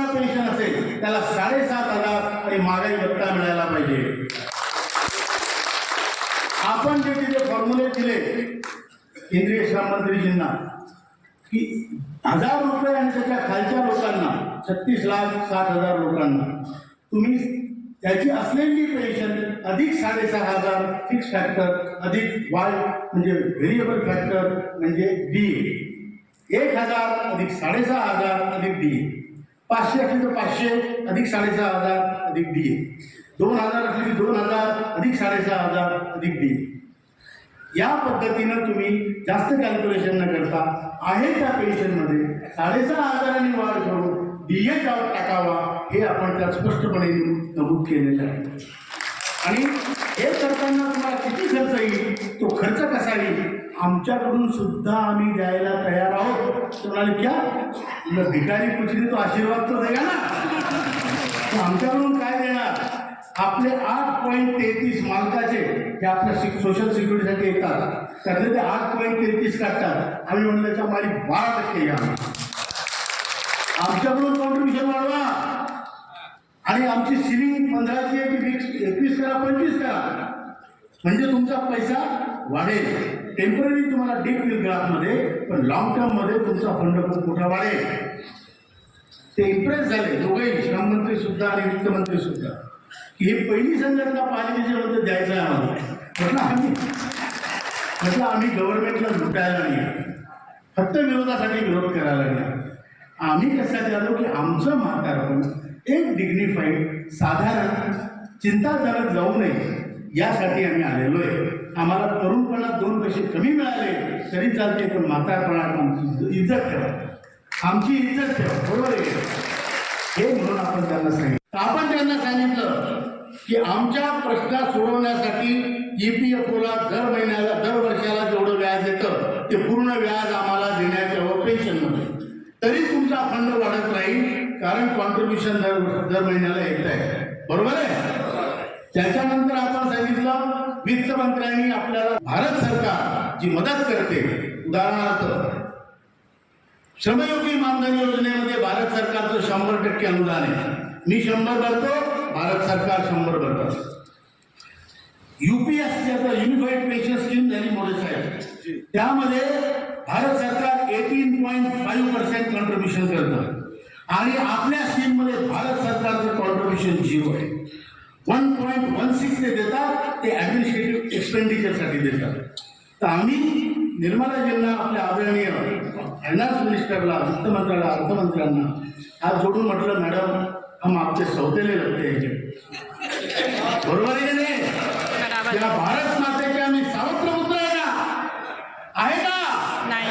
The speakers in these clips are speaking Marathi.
पेन्शन असेल त्याला 7,500 आणि महागाई भत्ता मिळायला पाहिजे. आपण जे तिथे फॉर्म्युले दिले केंद्रीय श्रम मंत्रीजींना की 1,000 रुपये आणि त्याच्या खालच्या लोकांना 36,60,000 लोकांना तुम्ही त्याची असलेली पेन्शन अधिक 6,500 फिक्स फॅक्टर अधिक वाय म्हणजे व्हेरिएबल फॅक्टर म्हणजे DA 1,000 अधिक 6,500 अधिक DA 500 असली तर 500 अधिक 6,500 अधिक DA 2,000 असली की 2,000 अधिक 6,500 अधिक DA. या पद्धतीनं तुम्ही जास्त कॅल्क्युलेशन न करता आहे त्या पेन्शनमध्ये 6,500 वाढ करून DA टाकावा हे आपण त्यात स्पष्टपणे नमूद केलेलं आहे. आणि हे करताना तुम्हाला किती खर्च येईल तो खर्च कसा येईल आमच्याकडून सुद्धा आम्ही द्यायला तयार आहोत. म्हणाले क्या भिकारी कुठली तो आशीर्वाद तो देगा ना. आमच्याकडून काय देणार आपले 8.33 मालकाचे जे आपल्या सोशल सिक्युरिटीसाठी येतात त्यातले ते 8.33 काढतात. आम्ही म्हणलं त्याच्या मालिक 12% घ्या आमच्याकडून कॉन्ट्रीब्युशन वाढवा आणि आमची सिलिंग 15 ची 21 करा 25 करा म्हणजे तुमचा पैसा वाढेल. टेम्पररी तुम्हाला डीप येईल ग्राफमध्ये पण लॉंग टर्ममध्ये तुमचा फंड खूप मोठा वाढेल. ते इम्प्रेस झाले दोघेही श्रममंत्री सुद्धा आणि वित्तमंत्री सुद्धा की ही पहिली संघटना पालिकेच्यामध्ये द्यायचं आहे आम्हाला. म्हटलं आम्ही गव्हर्नमेंटला लुटायला नाही फक्त विरोधासाठी विरोध करायला नाही. आम्ही कशासाठी आलो की आमचं म्हातारपण एक डिग्निफाईड साधारण चिंताजनक जाऊ नये यासाठी आम्ही आलेलो आहे. आम्हाला तरुणपणात 2 पैसे कमी मिळाले तरी चालते पण म्हातारपणात आमची इज्जत ठेवा आमची इज्जत ठेवा बरोबर आहे हे म्हणून आपण त्यांना सांगितलं. आपण त्यांना सांगितलं की आमच्या प्रश्न सोडवण्यासाठी EPFOला दर महिन्याला दर वर्षाला जेवढं व्याज येतं ते पूर्ण व्याज आम्हाला देण्यात यावं पेन्शनमध्ये तरी तुमचा फंड वाढत राहील कारण कॉन्ट्रीब्युशन दर महिन्याला येत आहे बरोबर आहे. त्याच्यानंतर आपण सांगितलं वित्तमंत्र्यांनी आपल्याला भारत सरकार जी मदत करते उदाहरणार्थ श्रमयोगी मानधन योजनेमध्ये भारत सरकारचं 100% अनुदान आहे. मी 100 भरतो भारत सरकार 100 भरतं. UPSC आता युनिफाईड पेन्शन स्कीम झाली मोदी साहेब त्यामध्ये भारत सरकार 18.5% कॉन्ट्रीब्युशन करतं आणि आपल्या स्कीममध्ये भारत सरकारचं कॉन्ट्रीब्युशन 0 आहे. 1.16 ते देतात ते ॲडमिनिस्ट्रेटिव्ह एक्सपेंडिचरसाठी देतात. तर आम्ही निर्मलाजींना आपल्या आदरणीय फायनान्स मिनिस्टरला वित्तमंत्र्याला अर्थमंत्र्यांना आज जोडून म्हटलं मॅडम हम आपके सौतेले लगते हैं बरोबर आहे नाही. त्या भारत मातेचे आम्ही सावत्र पुत्र आहे का नाही.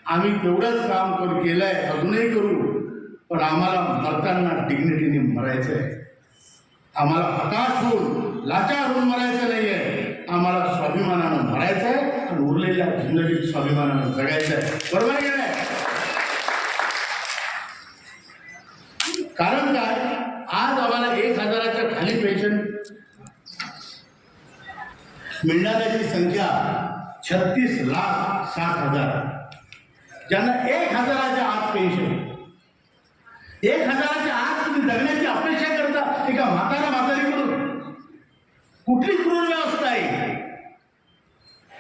आम्ही तेवढंच काम केलंय अजूनही करू पण आम्हाला मरताना डिग्निटीने मरायचं आहे. आम्हाला हताश होऊन लाचार होऊन मरायचं नाहीये. आम्हाला स्वाभिमानानं मरायचं आहे आणि उरलेल्या जिंदगीत स्वाभिमानानं जगायचं आहे बरोबर आहे नाही. कारण काय आज आम्हाला 1,000च्या खाली पेन्शन मिळणाऱ्याची संख्या 36,60,000 ज्यांना 1,000च्या आत पेन्शन 1,000च्या आत तुम्ही जगण्याची अपेक्षा करता एका म्हातारीकडून कुठली क्रूर व्यवस्था आहे.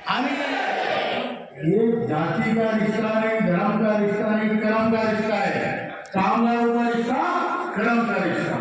आणि ये जाती का रिश्ता नहीं धर्म का रिश्ता नहीं कर्म का रिश्ता है. कामगारों का रिश्ता कर्म का रिश्ता.